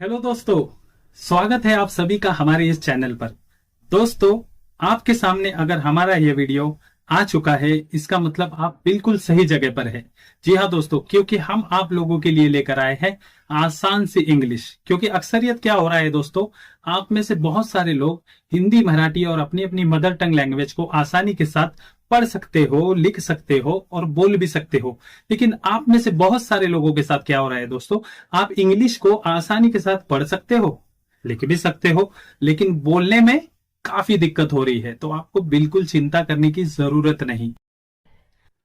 Hello दोस्तों। स्वागत है आप सभी का हमारे इस चैनल पर। दोस्तों, आपके सामने अगर हमारा ये वीडियो आ चुका है, इसका मतलब आप बिल्कुल सही जगह पर है। जी हाँ दोस्तों, क्योंकि हम आप लोगों के लिए लेकर आए हैं आसान सी इंग्लिश। क्योंकि अक्सरियत क्या हो रहा है दोस्तों, आप में से बहुत सारे लोग हिंदी, मराठी और अपनी अपनी मदर टंग लैंग्वेज को आसानी के साथ पढ़ सकते हो, लिख सकते हो और बोल भी सकते हो। लेकिन आप में से बहुत सारे लोगों के साथ क्या हो रहा है दोस्तों, आप इंग्लिश को आसानी के साथ पढ़ सकते हो, लिख भी सकते हो, लेकिन बोलने में काफी दिक्कत हो रही है। तो आपको बिल्कुल चिंता करने की जरूरत नहीं,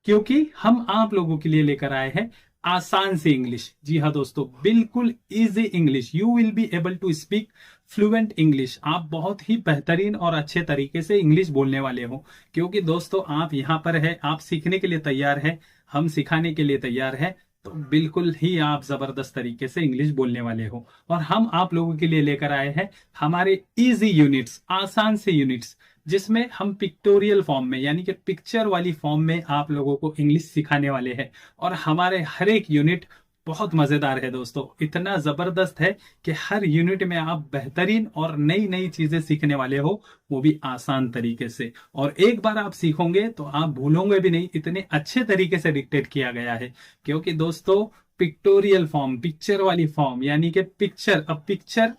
क्योंकि हम आप लोगों के लिए लेकर आए हैं आसान सी इंग्लिश। जी हाँ दोस्तों, बिल्कुल easy English. You will be able to speak fluent English. आप बहुत ही बेहतरीन और अच्छे तरीके से इंग्लिश बोलने वाले हो, क्योंकि दोस्तों आप यहाँ पर है, आप सीखने के लिए तैयार है, हम सिखाने के लिए तैयार है। तो बिल्कुल ही आप जबरदस्त तरीके से इंग्लिश बोलने वाले हो। और हम आप लोगों के लिए लेकर आए हैं हमारे इजी यूनिट्स, आसान से यूनिट्स, जिसमें हम पिक्टोरियल फॉर्म में यानी कि पिक्चर वाली फॉर्म में आप लोगों को इंग्लिश सिखाने वाले हैं। और हमारे हर एक यूनिट बहुत मजेदार है दोस्तों, इतना जबरदस्त है कि हर यूनिट में आप बेहतरीन और नई नई चीजें सीखने वाले हो, वो भी आसान तरीके से। और एक बार आप सीखोगे तो आप भूलोगे भी नहीं, इतने अच्छे तरीके से डिक्टेट किया गया है। क्योंकि दोस्तों पिक्टोरियल फॉर्म, पिक्चर वाली फॉर्म, यानी कि picture, a picture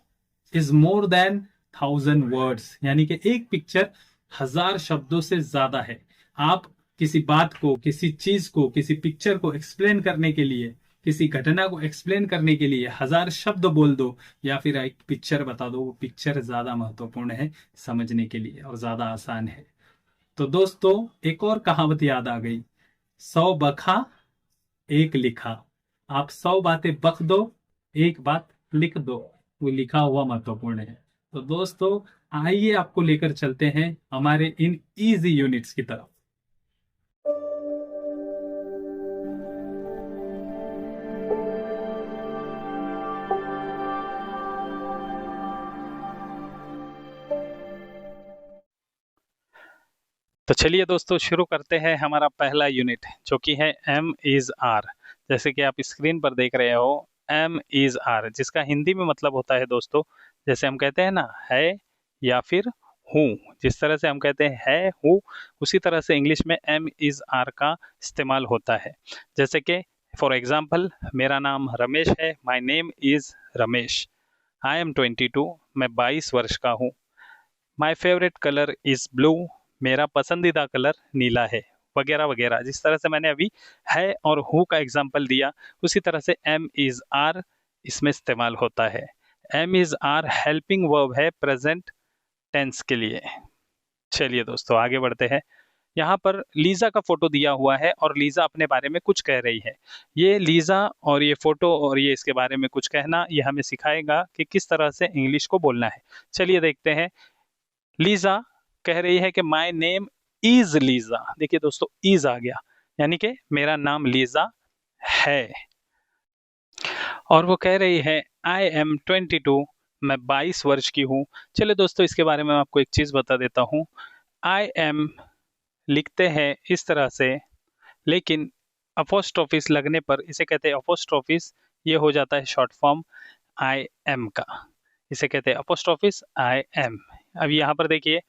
is more than 1000 words, यानी कि एक पिक्चर 1000 शब्दों से ज्यादा है। आप किसी बात को, किसी चीज को, किसी पिक्चर को एक्सप्लेन करने के लिए, किसी घटना को एक्सप्लेन करने के लिए 1000 शब्द बोल दो या फिर एक पिक्चर बता दो, वो पिक्चर ज्यादा महत्वपूर्ण है समझने के लिए और ज्यादा आसान है। तो दोस्तों एक और कहावत याद आ गई, 100 बखा एक लिखा। आप 100 बातें बक दो, एक बात लिख दो, वो लिखा हुआ महत्वपूर्ण है। तो दोस्तों आइए आपको लेकर चलते हैं हमारे इन इजी यूनिट्स की तरफ। तो चलिए दोस्तों शुरू करते हैं हमारा पहला यूनिट, जो कि है एम इज आर। जैसे कि आप स्क्रीन पर देख रहे हो, एम इज आर, जिसका हिंदी में मतलब होता है दोस्तों, जैसे हम कहते हैं ना है या फिर हूँ। जिस तरह से हम कहते हैं है हूँ, उसी तरह से इंग्लिश में एम इज आर का इस्तेमाल होता है। जैसे कि फॉर एग्जाम्पल, मेरा नाम रमेश है, my name is Ramesh. I am 22, मैं 22 वर्ष का हूँ। My favourite colour is blue, मेरा पसंदीदा कलर नीला है, वगैरह वगैरह। जिस तरह से मैंने अभी है और हु का एग्जाम्पल दिया, उसी तरह से एम इज आर इसमें इस्तेमाल होता है। Am is are helping verb है प्रेजेंट टेंस के लिए। चलिए दोस्तों आगे बढ़ते हैं। यहाँ पर लीजा का फोटो दिया हुआ है और लीजा अपने बारे में कुछ कह रही है। ये लीजा और ये फोटो और ये इसके बारे में कुछ कहना, ये हमें सिखाएगा कि किस तरह से इंग्लिश को बोलना है। चलिए देखते हैं। लीजा कह रही है कि माई नेम इज लीजा। देखिए दोस्तों, इज आ गया, यानी कि मेरा नाम लीजा है। और वो कह रही है आई एम 22, मैं 22 वर्ष की हूँ। चलिए दोस्तों, इसके बारे में आपको एक चीज बता देता हूँ। आई एम लिखते हैं इस तरह से, लेकिन अपोस्ट्रोफिस लगने पर इसे कहते हैं अपोस्ट्रोफिस। ये हो जाता है शॉर्ट फॉर्म आई एम का। इसे कहते हैं अपोस्ट्रोफिस आई एम। अब यहाँ पर देखिए,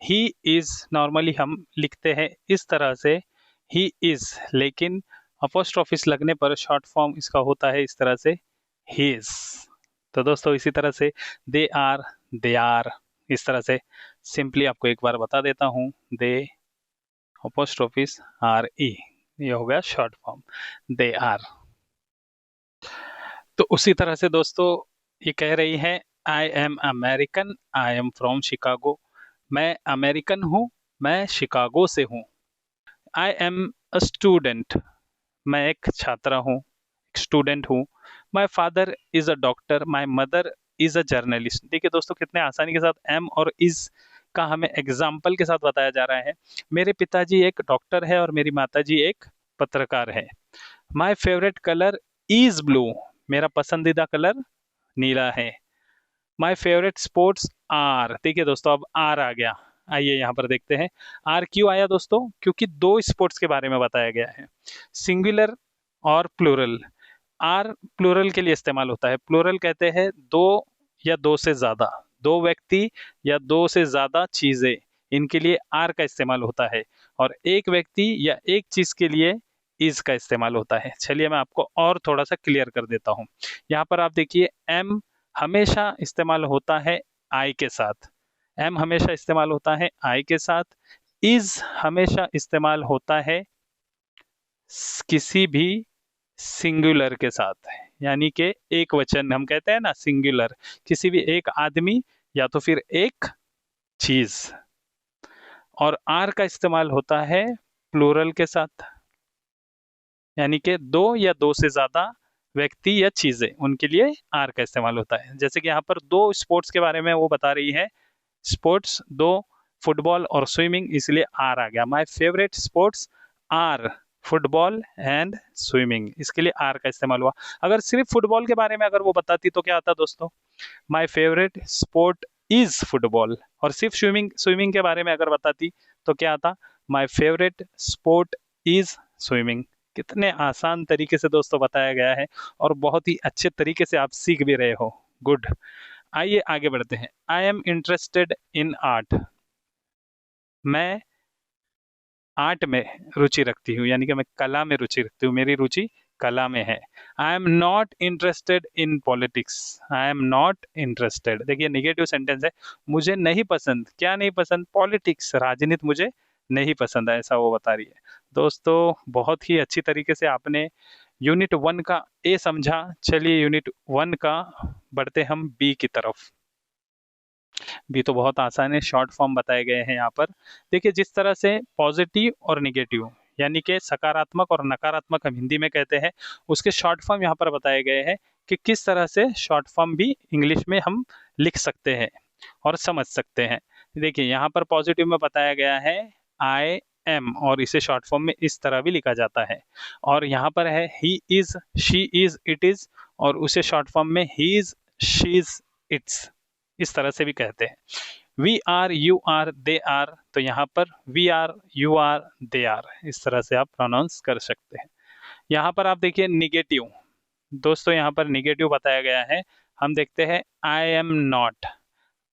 ही इज नॉर्मली हम लिखते हैं इस तरह से, ही इज, लेकिन अपोस्ट्रोफिस लगने पर शॉर्ट फॉर्म इसका होता है इस तरह से, हिज। तो दोस्तों इसी तरह से दे आर, इस तरह से सिंपली आपको एक बार बता देता हूँ, दे अपोस्ट्रोफिस आर ई, ये हो गया शॉर्ट फॉर्म दे आर। तो उसी तरह से दोस्तों ये कह रही है I M American, I am from Chicago, मैं अमेरिकन हूँ, मैं शिकागो से हूँ। आई एम अ स्टूडेंट, मैं एक छात्रा हूँ, एक स्टूडेंट हूँ। My father is a doctor, my mother is a journalist. देखिए दोस्तों कितने आसानी के साथ एम और इज का हमें एग्जाम्पल के साथ बताया जा रहा है। मेरे पिताजी एक डॉक्टर है और मेरी माताजी एक पत्रकार है। My favourite colour is blue, मेरा पसंदीदा कलर नीला है। माई फेवरेट स्पोर्ट्स आर, देखिए दोस्तों अब आर आ गया। आइए यहाँ पर देखते हैं आर क्यों आया दोस्तों, क्योंकि दो स्पोर्ट्स के बारे में बताया गया है, सिंगुलर और प्लूरल। आर प्लूरल के लिए इस्तेमाल होता है। प्लूरल कहते हैं दो या दो से ज्यादा, दो व्यक्ति या दो से ज्यादा चीजें, इनके लिए आर का इस्तेमाल होता है। और एक व्यक्ति या एक चीज के लिए इज का इस्तेमाल होता है। चलिए मैं आपको और थोड़ा सा क्लियर कर देता हूँ। यहाँ पर आप देखिए, एम हमेशा इस्तेमाल होता है आई के साथ, एम हमेशा इस्तेमाल होता है आई के साथ। इज हमेशा इस्तेमाल होता है किसी भी सिंगुलर के साथ, यानी कि एक वचन हम कहते हैं ना, सिंगुलर, किसी भी एक आदमी या तो फिर एक चीज। और आर का इस्तेमाल होता है प्लूरल के साथ, यानी कि दो या दो से ज्यादा व्यक्ति या चीजें, उनके लिए आर का इस्तेमाल होता है। जैसे कि यहाँ पर दो स्पोर्ट्स के बारे में वो बता रही है, स्पोर्ट्स दो, फुटबॉल और स्विमिंग, इसलिए आर आ गया। My favourite sports are football and swimming, इसके लिए आर का इस्तेमाल हुआ। अगर सिर्फ फुटबॉल के बारे में अगर वो बताती तो क्या आता दोस्तों, my favourite sport is football. और सिर्फ स्विमिंग स्विमिंग के बारे में अगर बताती तो क्या आता, my favourite sport is swimming. कितने आसान तरीके से दोस्तों बताया गया है, और बहुत ही अच्छे तरीके से आप सीख भी रहे हो। गुड। आइए आगे बढ़ते हैं। आई एम इंटरेस्टेड इन आर्ट, मैं आर्ट में रुचि रखती हूँ, यानी कि मैं कला में रुचि रखती हूँ, मेरी रुचि कला में है। I am not interested in politics, I am not interested, देखिए निगेटिव सेंटेंस है, मुझे नहीं पसंद, क्या नहीं पसंद, पॉलिटिक्स, राजनीति मुझे नहीं पसंद है, ऐसा वो बता रही है। दोस्तों बहुत ही अच्छी तरीके से आपने यूनिट 1 का ए समझा। चलिए यूनिट 1 का बढ़ते हम बी की तरफ। भी तो बहुत आसान है, शॉर्ट फॉर्म बताए गए हैं यहाँ पर। देखिए जिस तरह से पॉजिटिव और निगेटिव, यानी कि सकारात्मक और नकारात्मक हम हिंदी में कहते हैं, उसके शॉर्ट फॉर्म यहाँ पर बताए गए हैं कि किस तरह से शॉर्ट फॉर्म भी इंग्लिश में हम लिख सकते हैं और समझ सकते हैं। देखिए यहाँ पर पॉजिटिव में बताया गया है आई एम, और इसे शॉर्ट फॉर्म में इस तरह भी लिखा जाता है। और यहाँ पर है he is, she is, it is, और उसे शॉर्ट फॉर्म में he is, she is, it's, इस तरह से भी कहते हैं। We are, you are, they are, तो यहाँ पर we are, you are, they are, इस तरह से आप प्रोनाउंस कर सकते हैं। यहाँ पर आप देखिए निगेटिव, दोस्तों यहाँ पर निगेटिव बताया गया है। हम देखते हैं आई am not,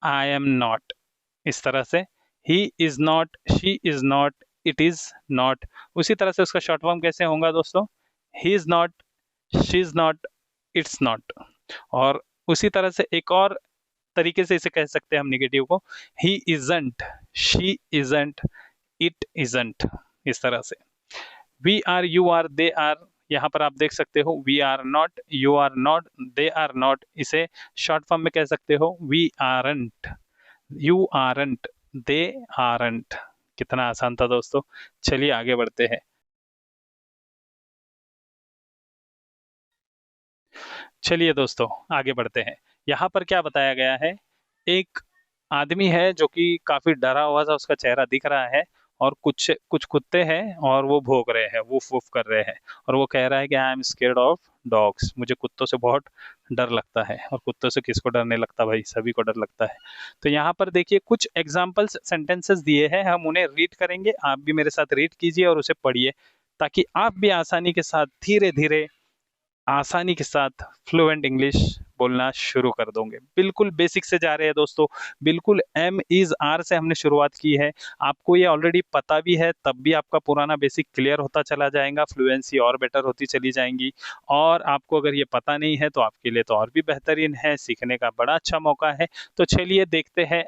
I am not, इस तरह से। He is not, she is not, it is not, उसी तरह से उसका शॉर्ट फॉर्म कैसे होगा दोस्तों, he is not, she is not, it's not. और उसी तरह से एक और तरीके से इसे कह सकते हैं हम निगेटिव को, he isn't, she isn't, it isn't, इस तरह से। We are, you are, they are, यहाँ पर आप देख सकते हो we are not, you are not, they are not, इसे शॉर्ट फॉर्म में कह सकते हो we aren't, you aren't, they aren't. कितना आसान था दोस्तों। चलिए आगे बढ़ते हैं। चलिए दोस्तों आगे बढ़ते हैं। यहाँ पर क्या बताया गया है, एक आदमी है जो कि काफी डरा हुआ सा उसका चेहरा दिख रहा है, और कुछ कुछ कुत्ते हैं और वो भौंक रहे हैं, वुफ वुफ कर रहे हैं, और वो कह रहा है कि I am scared of dogs, मुझे कुत्तों से बहुत डर लगता है। और कुत्तों से किसको डर नहीं लगता भाई, सभी को डर लगता है। तो यहाँ पर देखिए कुछ एग्जाम्पल्स सेंटेंसेस दिए हैं, हम उन्हें रीड करेंगे, आप भी मेरे साथ रीड कीजिए और उसे पढ़िए, ताकि आप भी आसानी के साथ धीरे धीरे, आसानी के साथ फ्लुएंट इंग्लिश बोलना शुरू कर दोगे। बिल्कुल बेसिक से जा रहे हैं दोस्तों, बिल्कुल एम इज आर से हमने शुरुआत की है। आपको ये ऑलरेडी पता भी है, तब भी आपका पुराना बेसिक क्लियर होता चला जाएगा, फ्लुएंसी और बेटर होती चली जाएंगी। और आपको अगर ये पता नहीं है तो आपके लिए तो और भी बेहतरीन है, सीखने का बड़ा अच्छा मौका है। तो चलिए देखते हैं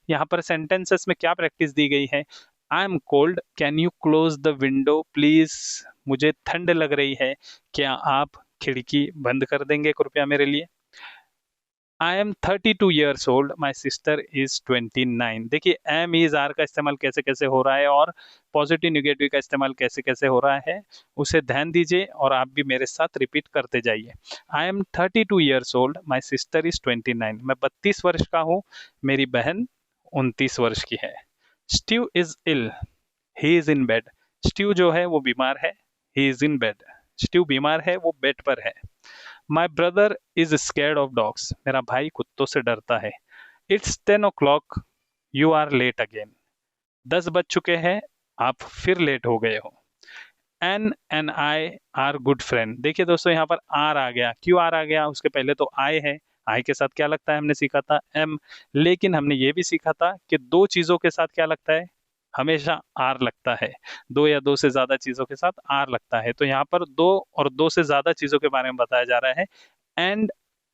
यहाँ पर सेंटेंसेस में क्या प्रैक्टिस दी गई है। I M cold, can you close the window please, मुझे ठंड लग रही है, क्या आप खिड़की बंद कर देंगे कृपया मेरे लिए। I am 32 years old, my sister is 29। देखिए एम इज आर का इस्तेमाल कैसे कैसे हो रहा है और पॉजिटिव निगेटिव का इस्तेमाल कैसे कैसे हो रहा है, उसे ध्यान दीजिए और आप भी मेरे साथ रिपीट करते जाइए। I am 32 years old, my sister is 29, मैं 32 वर्ष का हूँ, मेरी बहन 29 वर्ष की है। Steve is ill, he is in bed, Steve जो है वो बीमार है, he is in bed, Steve बीमार है, वो बेड पर है। My brother is scared of dogs, मेरा भाई कुत्तों से डरता है। It's 10 o'clock, you are late again, 10 बज चुके हैं, आप फिर लेट हो गए हो। Ann and I are good friend. देखिए दोस्तों यहाँ पर आर आ गया, क्यों आर आ गया? उसके पहले तो आई है, आई के साथ क्या लगता है हमने सीखा था एम, लेकिन हमने ये भी सीखा था कि दो चीजों के साथ क्या लगता है, हमेशा आर लगता है। दो या दो से ज्यादा चीजों के साथ आर लगता है, तो यहाँ पर दो और दो से ज्यादा चीजों के बारे में बताया जा रहा है। And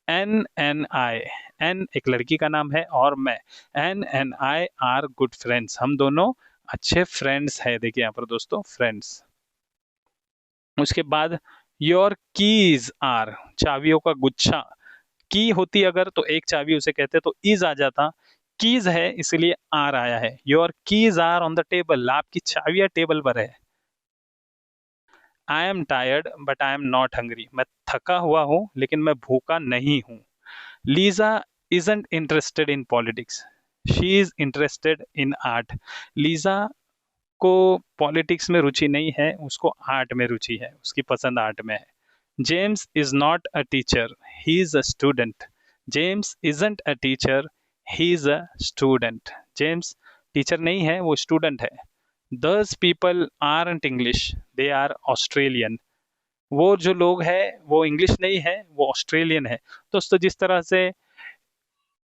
Ann and I, Ann एक लड़की का नाम है और मैं, Ann and I are good friends, हम दोनों अच्छे फ्रेंड्स है। देखिए यहाँ पर दोस्तों फ्रेंड्स। उसके बाद योर कीज आर, चाबियों का गुच्छा। की होती अगर तो एक चाबी उसे कहते तो इज आ जाता, कीज है इसलिए आर आया है। Your keys are on the table, आपकी चाबियां टेबल पर है। I am tired but I am not hungry, मैं थका हुआ हूं लेकिन मैं भूखा नहीं हूं। Lisa isn't interested in politics, she is interested in art। Lisa को पॉलिटिक्स में रुचि नहीं है, उसको आर्ट में रुचि है, उसकी पसंद आर्ट में है। James is not a teacher, he is a student. James isn't a teacher, he is a student. James teacher नहीं है, वो स्टूडेंट है। These people aren't English, they are Australian. वो जो लोग हैं वो इंग्लिश नहीं है, वो ऑस्ट्रेलियन है। दोस्तों जिस तरह से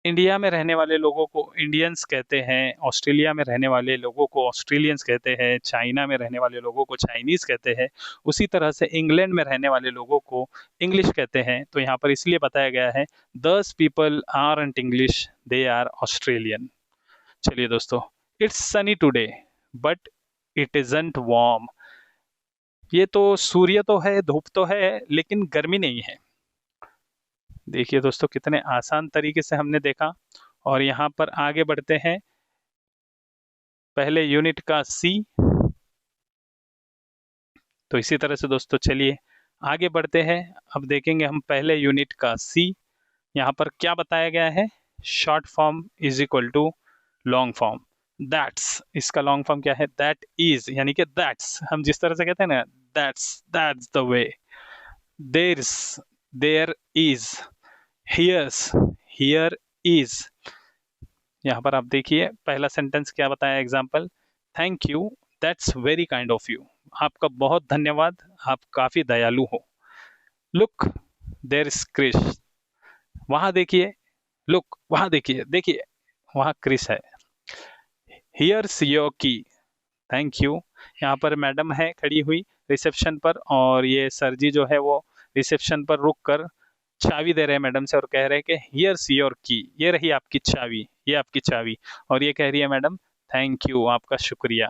इंडिया में रहने वाले लोगों को इंडियंस कहते हैं, ऑस्ट्रेलिया में रहने वाले लोगों को ऑस्ट्रेलियंस कहते हैं, चाइना में रहने वाले लोगों को चाइनीज कहते हैं, उसी तरह से इंग्लैंड में रहने वाले लोगों को इंग्लिश कहते हैं। तो यहाँ पर इसलिए बताया गया है these people aren't English, they are Australian. चलिए दोस्तों, it's sunny today but it isn't warm. ये तो सूर्य तो है, धूप तो है, लेकिन गर्मी नहीं है। देखिए दोस्तों कितने आसान तरीके से हमने देखा। और यहाँ पर आगे बढ़ते हैं, पहले यूनिट का सी। तो इसी तरह से दोस्तों चलिए आगे बढ़ते हैं। अब देखेंगे हम पहले यूनिट का सी। यहाँ पर क्या बताया गया है, short form is equal to long form. That's, इसका लॉन्ग फॉर्म क्या है, दैट इज, यानी कि दैट्स हम जिस तरह से कहते हैं ना, that's the way. There's, there is. Here's, here is. यहाँ पर आप देखिए पहला सेंटेंस क्या बताया, example, thank you that's very kind of you, आपका बहुत धन्यवाद, आप काफी दयालु हो। लुक देयर इज क्रिस, वहां देखिए, लुक वहां देखिए, देखिए वहां क्रिस है। हियर्स योर की, थैंक यू। यहाँ पर मैडम है खड़ी हुई रिसेप्शन पर, और ये सर जी जो है वो रिसेप्शन पर रुक कर चाबी दे रहे हैं मैडम से और कह रहे हैं कि हियर्स योर की, ये रही आपकी चाबी, ये आपकी चाबी। और ये कह रही है मैडम थैंक यू, आपका शुक्रिया।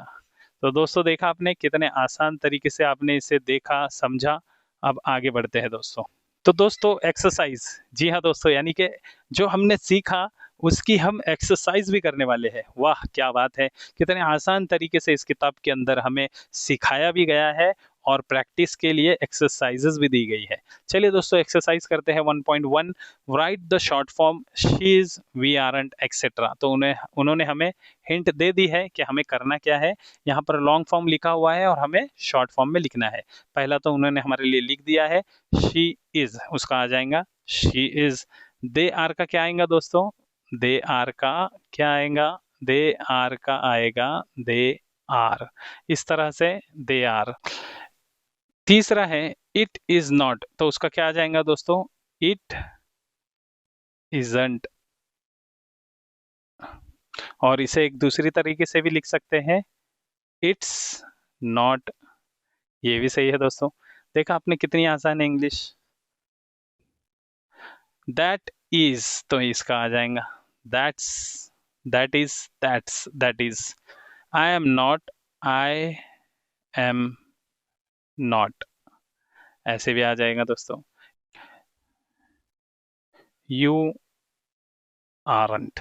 तो दोस्तों देखा आपने कितने आसान तरीके से आपने इसे देखा, समझा। अब आगे बढ़ते हैं दोस्तों। तो दोस्तों एक्सरसाइज, जी हाँ दोस्तों, यानी कि जो हमने सीखा उसकी हम एक्सरसाइज भी करने वाले हैं। वाह क्या बात है, कितने आसान तरीके से इस किताब के अंदर हमें सिखाया भी गया है और प्रैक्टिस के लिए एक्सरसाइजेस भी दी गई है। चलिए दोस्तों एक्सरसाइज करते हैं 1.1। Write the short form she is, we aren't etcetera. तो उन्होंने हमें हिंट दे दी है कि हमें करना क्या है। यहाँ पर लॉन्ग फॉर्म लिखा हुआ है और हमें शॉर्ट फॉर्म में लिखना है। पहला तो उन्होंने हमारे लिए लिख दिया है शी इज, उसका आ जाएगा शी इज। दे आर का क्या आएगा दोस्तों, दे आर का क्या आएगा, दे आर का आएगा दे आर। इस तरह से दे आर। तीसरा है इट इज नॉट, तो उसका क्या आ जाएगा दोस्तों, इट इजंट। और इसे एक दूसरी तरीके से भी लिख सकते हैं, इट्स नॉट। ये भी सही है दोस्तों। देखा आपने कितनी आसान है इंग्लिश। दैट इज, तो इसका आ जाएगा that's, that is, that is. I am not, I am not, ऐसे भी आ जाएगा दोस्तों। You aren't.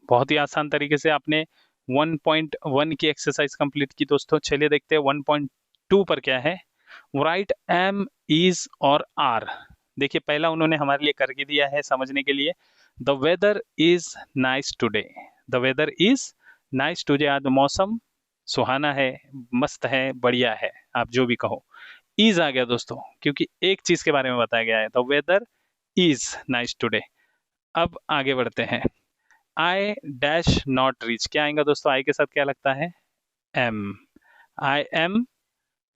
बहुत ही आसान तरीके से आपने 1.1 की एक्सरसाइज कंप्लीट की दोस्तों। चलिए देखते हैं 1.2 पर क्या है। राइट एम इज और आर। देखिए पहला उन्होंने हमारे लिए करके दिया है समझने के लिए, the weather is nice today. The weather is nice today, आज मौसम सुहाना है, मस्त है, बढ़िया है, आप जो भी कहो। इज आ गया दोस्तों क्योंकि एक चीज के बारे में बताया गया है, the weather is nice today. अब आगे बढ़ते हैं। आई डैश नॉट रीच, क्या आएगा दोस्तों, आई के साथ क्या लगता है, am. I am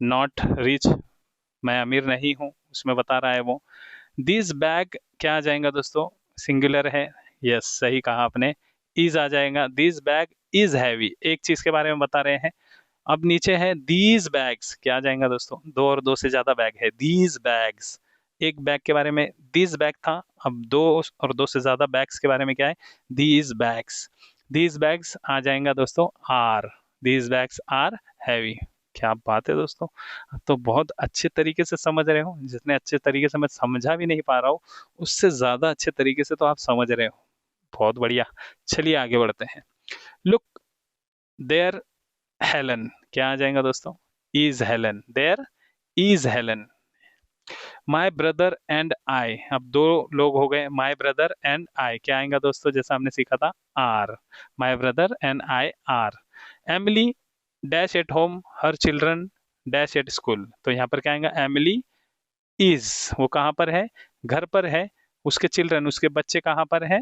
not rich, मैं अमीर नहीं हूँ, उसमें बता रहा है वो। दिस बैग क्या आ जाएगा दोस्तों, सिंगुलर है, यस सही कहा आपने, इज आ जाएगा। दिस बैग इज हैवी, एक चीज के बारे में बता रहे हैं। अब नीचे है दीज बैग्स, क्या आ जाएगा दोस्तों, दो और दो से ज्यादा बैग है, दीज बैग्स। एक बैग के बारे में दीज बैग था, अब दो और दो से ज्यादा बैग्स के बारे में क्या है, दीज बैग्स। दीज बैग्स आ जाएगा दोस्तों are, these bags are heavy. क्या बात है दोस्तों, अब तो बहुत अच्छे तरीके से समझ रहे हो, जितने अच्छे तरीके से मैं समझा भी नहीं पा रहा हूँ, उससे ज्यादा अच्छे तरीके से तो आप समझ रहे हो, बहुत बढ़िया। चलिए आगे बढ़ते हैं। लुक देयर हेलन, क्या आ जाएगा दोस्तों, is Helen, there is Helen. My brother and I, अब दो लोग हो गए, माई ब्रदर एंड आई क्या आएगा दोस्तों, जैसा हमने सीखा था are, my brother and I are. Emily dash at home, her children dash at school, तो यहाँ पर क्या आएगा, एमिली इज, वो कहाँ पर है, घर पर है, उसके चिल्ड्रन, उसके बच्चे कहाँ पर है,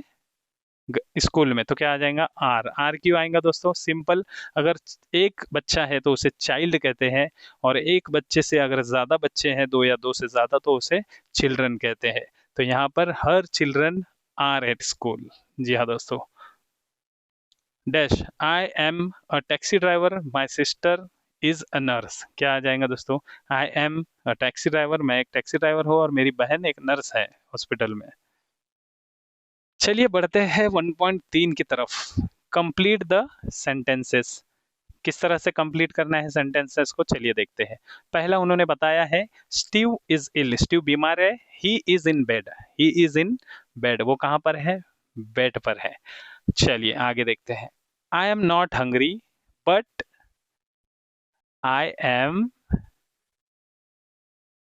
स्कूल में, तो क्या आ जाएगा आर। आर क्यों आएगा दोस्तों, सिंपल, अगर एक बच्चा है तो उसे चाइल्ड कहते हैं, और एक बच्चे से अगर ज्यादा बच्चे हैं, दो या दो से ज्यादा, तो उसे चिल्ड्रन कहते हैं। तो यहाँ पर her children are at school. जी हाँ दोस्तों। Dash I am a taxi driver, my sister is a nurse, क्या आ जाएगा दोस्तों, I am a taxi driver, मैं एक टैक्सी ड्राइवर हूँ और मेरी बहन एक नर्स है हॉस्पिटल में। चलिए बढ़ते हैं 1.3 की तरफ। कंप्लीट द सेंटेंसेस, किस तरह से कंप्लीट करना है सेंटेंसेस को, चलिए देखते हैं। पहला उन्होंने बताया है स्टीव इज इल, स्टीव बीमार है, he is in bed, he is in bed, वो कहां पर है, बेड पर है। चलिए आगे देखते हैं। आई am not hungry but I am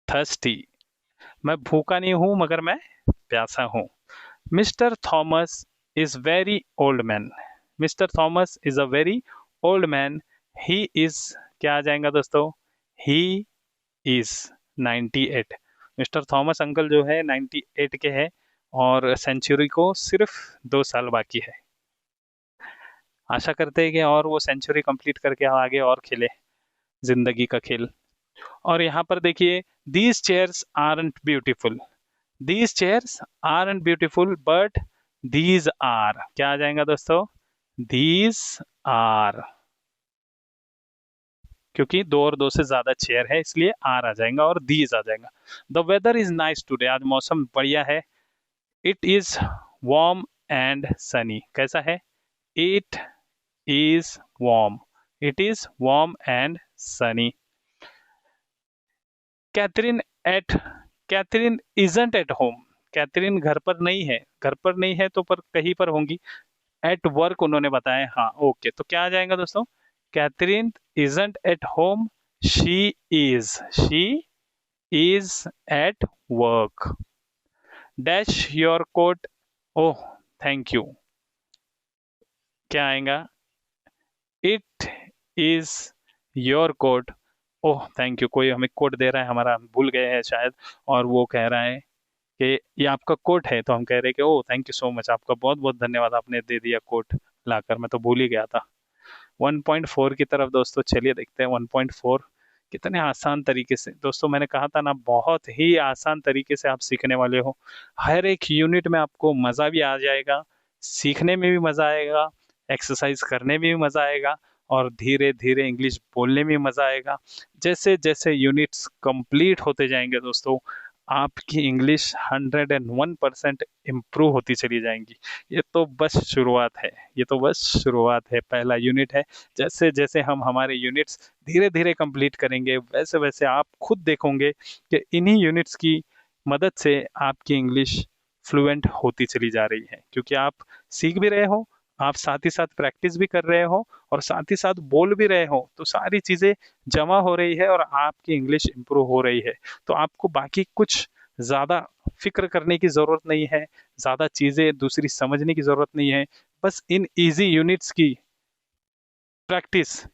thirsty, मैं भूखा नहीं हूं मगर मैं प्यासा हूं। Mister Thomas is very old man, mister Thomas is a very old man, he is, क्या आ जाएगा दोस्तों, he is 98, mister Thomas uncle जो है 98 के हैं, और सेंचुरी को सिर्फ 2 साल बाकी है। आशा करते हैं कि और वो सेंचुरी कंप्लीट करके आगे और खेले जिंदगी का खेल। और यहाँ पर देखिए, these chairs aren't beautiful, these chairs aren't beautiful but these are, क्या आ जाएगा दोस्तों, दीज आर, क्योंकि दो और दो से ज्यादा चेयर है इसलिए आर आ जाएगा और दीज आ जाएगा। The weather is nice today, आज मौसम बढ़िया है। It is warm and sunny, कैसा है, it is warm, it is warm and sunny. Catherine at, Catherine isn't at home, Catherine घर पर नहीं है, घर पर नहीं है तो पर कहीं पर होंगी, एट वर्क उन्होंने बताया, हाँ ओके, तो क्या आ जाएगा दोस्तों, Catherine isn't at home, she is at work. Dash your coat, oh thank you, क्या आएगा, it is your coat, oh thank you, कोई हमें कोट दे रहा है, हमारा भूल गए हैं शायद, और वो कह रहा है कि ये आपका कोट है, तो हम कह रहे हैं कि ओह थैंक यू सो मच, आपका बहुत बहुत धन्यवाद, आपने दे दिया कोट लाकर, मैं तो भूल ही गया था। 1.4 की तरफ दोस्तों चलिए देखते हैं। 1.4 कितने आसान तरीके से, दोस्तों मैंने कहा था ना, बहुत ही आसान तरीके से आप सीखने वाले हो। हर एक यूनिट में आपको मज़ा भी आ जाएगा, सीखने में भी मज़ा आएगा, एक्सरसाइज करने में भी मज़ा आएगा, और धीरे धीरे इंग्लिश बोलने में मज़ा आएगा। जैसे जैसे यूनिट्स कंप्लीट होते जाएंगे दोस्तों, आपकी इंग्लिश 101% इम्प्रूव होती चली जाएंगी। ये तो बस शुरुआत है, ये तो बस शुरुआत है, पहला यूनिट है। जैसे जैसे हम हमारे यूनिट्स धीरे धीरे कंप्लीट करेंगे, वैसे वैसे आप खुद देखोगे कि इन्हीं यूनिट्स की मदद से आपकी इंग्लिश फ्लुएंट होती चली जा रही है, क्योंकि आप सीख भी रहे हो, आप साथ ही साथ प्रैक्टिस भी कर रहे हो, और साथ ही साथ बोल भी रहे हो, तो सारी चीज़ें जमा हो रही है और आपकी इंग्लिश इम्प्रूव हो रही है। तो आपको बाकी कुछ ज़्यादा फिक्र करने की ज़रूरत नहीं है, ज़्यादा चीज़ें दूसरी समझने की ज़रूरत नहीं है, बस इन इजी यूनिट्स की प्रैक्टिस,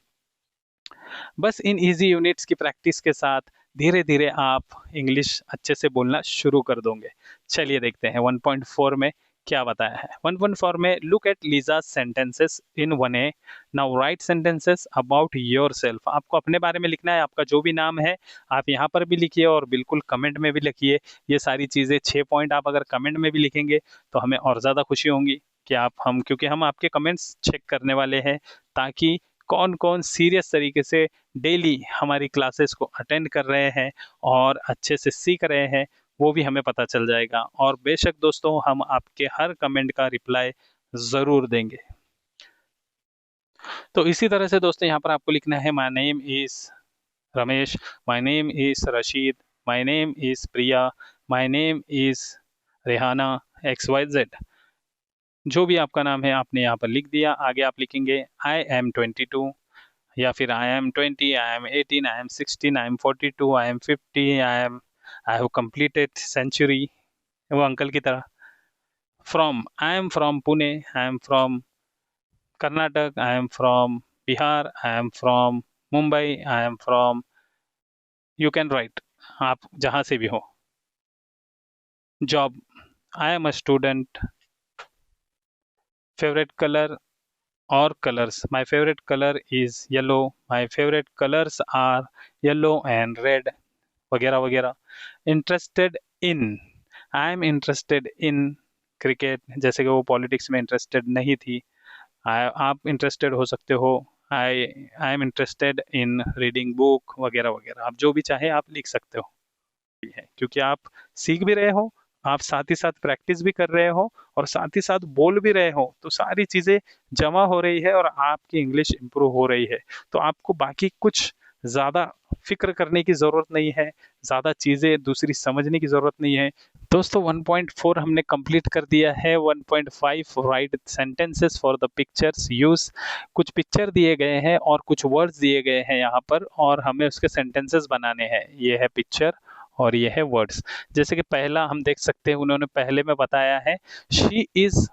बस इन इजी यूनिट्स की प्रैक्टिस के साथ धीरे धीरे आप इंग्लिश अच्छे से बोलना शुरू कर दोगे। चलिए देखते हैं 1.4 में क्या बताया है। 1.4 में look at Lisa sentences in 1A, now right sentences about yourself. आपको अपने बारे में लिखना है, आपका जो भी नाम है आप यहाँ पर भी लिखिए और बिल्कुल कमेंट में भी लिखिए। ये सारी चीज़ें 6 पॉइंट आप अगर कमेंट में भी लिखेंगे तो हमें और ज़्यादा खुशी होंगी कि क्योंकि हम आपके कमेंट्स चेक करने वाले हैं, ताकि कौन कौन सीरियस तरीके से डेली हमारी क्लासेस को अटेंड कर रहे हैं और अच्छे से सीख रहे हैं, वो भी हमें पता चल जाएगा। और बेशक दोस्तों, हम आपके हर कमेंट का रिप्लाई ज़रूर देंगे। तो इसी तरह से दोस्तों यहाँ पर आपको लिखना है my name is Ramesh, my name is Rashid, my name is Priya, my name is Rehana, XYZ। जो भी आपका नाम है आपने यहाँ पर लिख दिया। आगे आप लिखेंगे आई एम 22, या फिर I am 20, I am 18, I am 16, I am 42, I am 50, I have completed century, वो अंकल की तरह। From, I am from Pune, I am from Karnataka, I am from Bihar, I am from Mumbai, I am from, you can write, आप जहाँ से भी हो। Job, I am a student. Favourite colour और colours, my favourite colour is yellow, my favourite colours are yellow and red, वगैरह वगैरह। Interested in, I am interested in cricket, जैसे कि वो पॉलिटिक्स में इंटरेस्टेड नहीं थी, आप इंटरेस्टेड हो सकते हो। आई am interested in reading book, वगैरह वगैरह। आप जो भी चाहे आप लिख सकते हो, क्योंकि आप सीख भी रहे हो, आप साथ ही साथ प्रैक्टिस भी कर रहे हो और साथ ही साथ बोल भी रहे हो, तो सारी चीज़ें जमा हो रही है और आपकी इंग्लिश इम्प्रूव हो रही है। तो आपको बाकी कुछ ज़्यादा फिक्र करने की ज़रूरत नहीं है, ज़्यादा चीज़ें दूसरी समझने की ज़रूरत नहीं है। दोस्तों 1.4 हमने कंप्लीट कर दिया है। 1.5 right sentences for the pictures use, कुछ पिक्चर दिए गए हैं और कुछ वर्ड्स दिए गए हैं यहाँ पर, और हमें उसके सेंटेंसेस बनाने हैं। ये है पिक्चर और ये है वर्ड्स। जैसे कि पहला हम देख सकते हैं, उन्होंने पहले में बताया है she is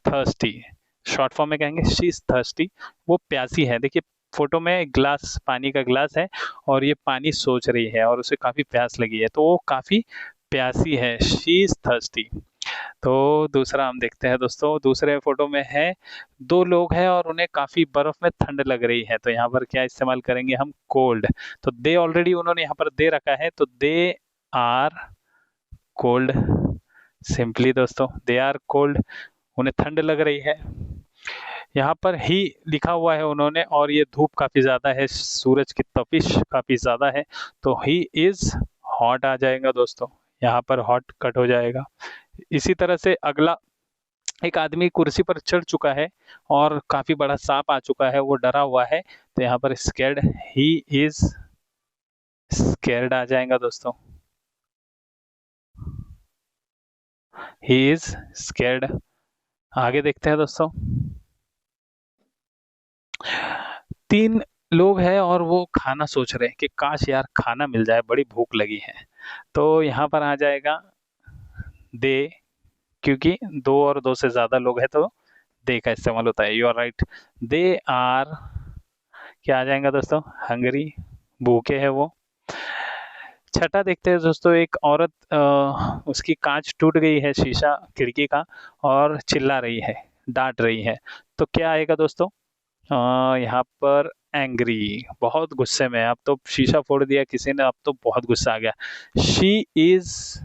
thirsty, short form में कहेंगे शी इज़ थर्स्टी, वो प्यासी है। देखिए फोटो में ग्लास, पानी का ग्लास है और ये पानी सोच रही है और उसे काफ़ी प्यास लगी है, तो वो काफ़ी प्यासी है, शी इज़ थर्स्टी। तो दूसरा हम देखते हैं दोस्तों, दूसरे फोटो में है दो लोग हैं और उन्हें काफ़ी बर्फ़ में ठंड लग रही है, तो यहाँ पर क्या इस्तेमाल करेंगे हम, कोल्ड। तो दे ऑलरेडी उन्होंने यहाँ पर दे रखा है, तो दे आर कोल्ड, सिंपली दोस्तों दे आर कोल्ड, उन्हें ठंड लग रही है। यहाँ पर ही लिखा हुआ है उन्होंने, और ये धूप काफ़ी ज़्यादा है, सूरज की तपिश काफ़ी ज़्यादा है, तो ही इज़ हॉट आ जाएगा दोस्तों, यहाँ पर हॉट कट हो जाएगा। इसी तरह से अगला, एक आदमी कुर्सी पर चढ़ चुका है और काफ़ी बड़ा सांप आ चुका है, वो डरा हुआ है, तो यहाँ पर स्कैर्ड, ही इज़ स्कैर्ड आ जाएगा दोस्तों, ही इज़ स्कैर्ड। आगे देखते हैं दोस्तों, 3 लोग हैं और वो खाना सोच रहे हैं कि काश यार खाना मिल जाए, बड़ी भूख लगी है। तो यहाँ पर आ जाएगा दे, क्योंकि 2 और 2 से ज़्यादा लोग हैं तो दे का इस्तेमाल होता है। You are right, they are, क्या आ जाएगा दोस्तों, हंगरी, भूखे है वो। छठा देखते हैं दोस्तों, एक औरत उसकी कांच टूट गई है, शीशा खिड़की का, और चिल्ला रही है, डांट रही है, तो क्या आएगा दोस्तों, यहाँ पर एंग्री, बहुत गुस्से में है, अब तो शीशा फोड़ दिया किसी ने, अब तो बहुत गुस्सा आ गया। She is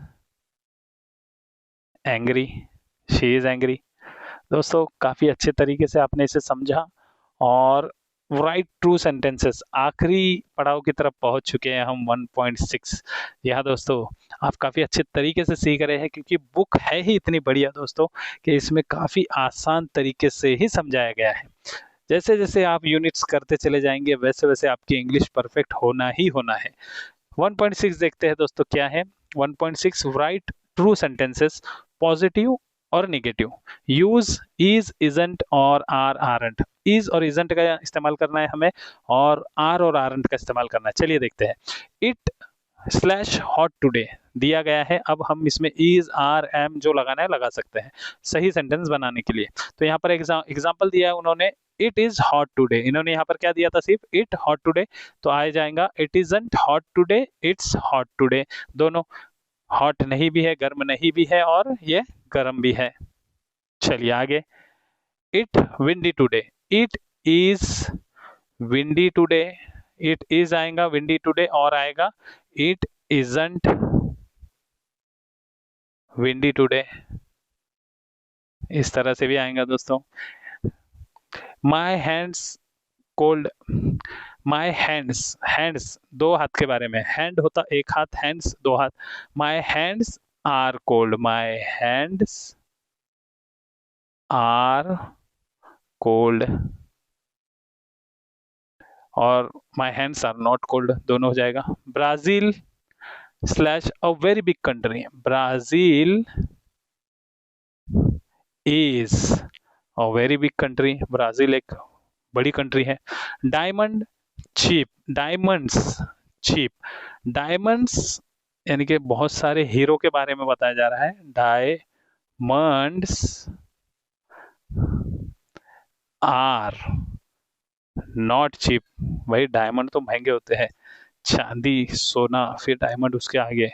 angry, she is angry. दोस्तों काफ़ी अच्छे तरीके से आपने इसे समझा और राइट ट्रू सेंटेंसेस, आखिरी पड़ाव की तरफ पहुंच चुके हैं हम 1.6। यह दोस्तों आप काफ़ी अच्छे तरीके से सीख रहे हैं, क्योंकि बुक है ही इतनी बढ़िया दोस्तों कि इसमें काफ़ी आसान तरीके से ही समझाया गया है। जैसे जैसे आप यूनिट्स करते चले जाएंगे वैसे वैसे आपकी इंग्लिश परफेक्ट होना ही होना है। 1.6 देखते हैं दोस्तों क्या है। 1.6 राइट ट्रू सेंटेंसेस, पॉजिटिव और नेगेटिव, यूज इज, इजंट और आर, आरंट। इज और इजंट का इस्तेमाल करना है हमें, और आर और आरंट का इस्तेमाल करना है। चलिए देखते हैं। इट स्लैश हॉट टुडे दिया गया है, अब हम इसमें इज, आर, एम जो लगाना है लगा सकते हैं सही सेंटेंस बनाने के लिए। तो यहाँ पर एग्जाम्पल दिया है उन्होंने, इट इज हॉट टुडे, इन्होंने यहाँ पर क्या दिया था, सिर्फ इट हॉट टुडे, तो आ जाएगा it isn't hot today, it's hot today. दोनों हॉट नहीं भी है, गर्म नहीं भी है, और ये गर्म भी है। चलिए आगे, it windy today, it is windy today, it is आएगा विंडी टुडे, और आएगा इट इजंट विंडी टुडे, इस तरह से भी आएगा दोस्तों। My hands cold, my hands, hands दो हाथ के बारे में, हैंड होता एक हाथ, हैंड्स दो हाथ, my hands are cold, my hands are cold, और my hands are not cold, दोनों हो जाएगा। Brazil slash a very big country, Brazil is a very big country, Brazil एक बड़ी कंट्री है। Diamond cheap, diamonds cheap, diamonds यानी कि बहुत सारे हीरो के बारे में बताया जा रहा है, डायमंड्स आर नॉट चीप, भाई डायमंड तो महंगे होते हैं, चांदी सोना फिर डायमंड उसके आगे,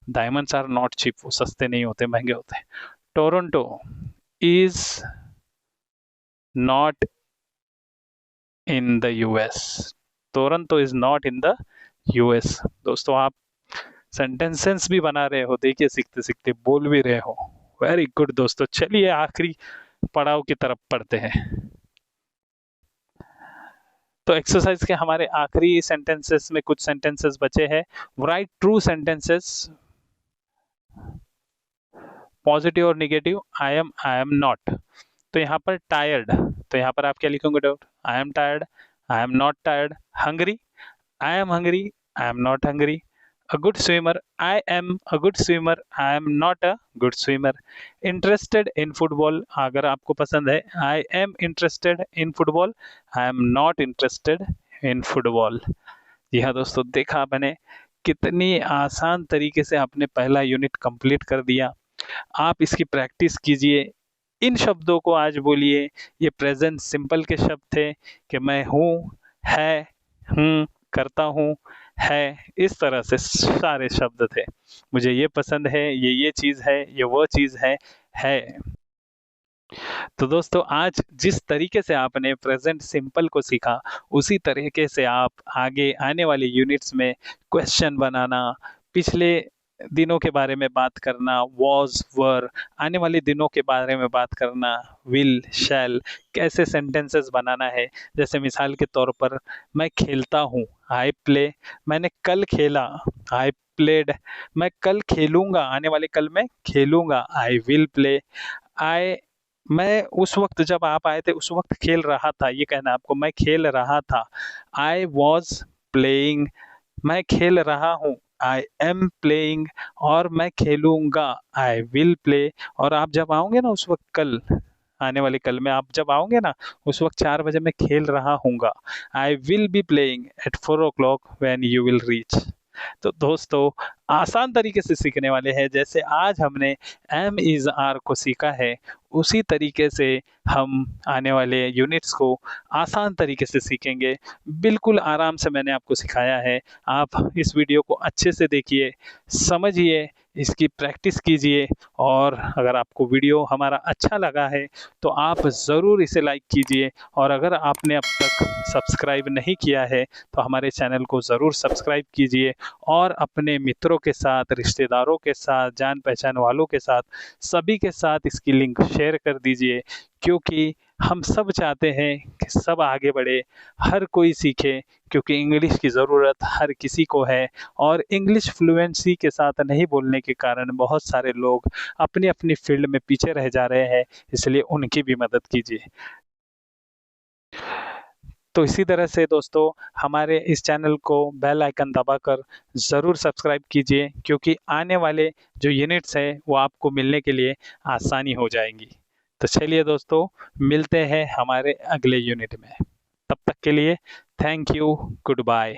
डायमंड्स आर नॉट चीप, वो सस्ते नहीं होते, महंगे होते हैं। Toronto is not in the US, Toronto is not in the US. दोस्तों आप सेंटेंसेस भी बना रहे हो, देखिए सीखते सीखते बोल भी रहे हो, वेरी गुड दोस्तों। चलिए आखिरी पड़ाव की तरफ पढ़ते हैं। तो एक्सरसाइज के हमारे आखिरी सेंटेंसेस में कुछ सेंटेंसेस बचे हैं। राइट ट्रू सेंटेंसेस, पॉजिटिव और निगेटिव, आई एम नॉट। तो यहाँ पर टायर्ड, तो यहाँ पर आप क्या लिखोगे doubt, I am tired, I am not tired. Hungry, I am hungry, I am not hungry. A good swimmer, I am a good swimmer, I am not a good swimmer. Interested in football, अगर आपको पसंद है, I am interested in football, I am not interested in football. जी हाँ दोस्तों, देखा आपने कितनी आसान तरीके से आपने पहला यूनिट कंप्लीट कर दिया। आप इसकी प्रैक्टिस कीजिए, इन शब्दों को आज बोलिए। ये प्रेजेंट सिंपल के शब्द थे कि मैं हूँ, है, हूँ, करता हूँ, है, इस तरह से सारे शब्द थे। मुझे ये पसंद है, ये चीज़ है, ये वो चीज़ है। तो दोस्तों आज जिस तरीके से आपने प्रेजेंट सिंपल को सीखा, उसी तरीके से आप आगे आने वाले यूनिट्स में क्वेश्चन बनाना, पिछले दिनों के बारे में बात करना, वॉज, वर, आने वाले दिनों के बारे में बात करना, विल, शैल, कैसे सेंटेंसेस बनाना है। जैसे मिसाल के तौर पर मैं खेलता हूँ, आई प्ले, मैंने कल खेला, आई प्लेड, मैं कल खेलूंगा, आने वाले कल में खेलूंगा, आई विल प्ले। मैं उस वक्त जब आप आए थे उस वक्त खेल रहा था, ये कहना आपको, मैं खेल रहा था, आई वॉज प्लेइंग, मैं खेल रहा हूँ, आई एम प्लेइंग, और मैं खेलूंगा, आई विल प्ले। और आप जब आओगे ना उस वक्त कल, आने वाले कल में आप जब आओगे ना उस वक्त 4 बजे मैं खेल रहा हूँगा, I will be playing at 4 o'clock when you will reach. तो दोस्तों आसान तरीके से सीखने वाले हैं, जैसे आज हमने एम इज आर को सीखा है, उसी तरीके से हम आने वाले यूनिट्स को आसान तरीके से सीखेंगे। बिल्कुल आराम से मैंने आपको सिखाया है, आप इस वीडियो को अच्छे से देखिए, समझिए, इसकी प्रैक्टिस कीजिए। और अगर आपको वीडियो हमारा अच्छा लगा है तो आप ज़रूर इसे लाइक कीजिए, और अगर आपने अब तक सब्सक्राइब नहीं किया है तो हमारे चैनल को ज़रूर सब्सक्राइब कीजिए, और अपने मित्रों के साथ, रिश्तेदारों के साथ, जान पहचान वालों के साथ, सभी के साथ इसकी लिंक शेयर कर दीजिए, क्योंकि हम सब चाहते हैं कि सब आगे बढ़े, हर कोई सीखे, क्योंकि इंग्लिश की ज़रूरत हर किसी को है। और इंग्लिश फ्लुएंसी के साथ नहीं बोलने के कारण बहुत सारे लोग अपनी अपनी फील्ड में पीछे रह जा रहे हैं, इसलिए उनकी भी मदद कीजिए। तो इसी तरह से दोस्तों हमारे इस चैनल को बेल आइकन दबाकर ज़रूर सब्सक्राइब कीजिए, क्योंकि आने वाले जो यूनिट्स हैं वो आपको मिलने के लिए आसानी हो जाएंगी। तो चलिए दोस्तों, मिलते हैं हमारे अगले यूनिट में, तब तक के लिए थैंक यू, गुड बाय।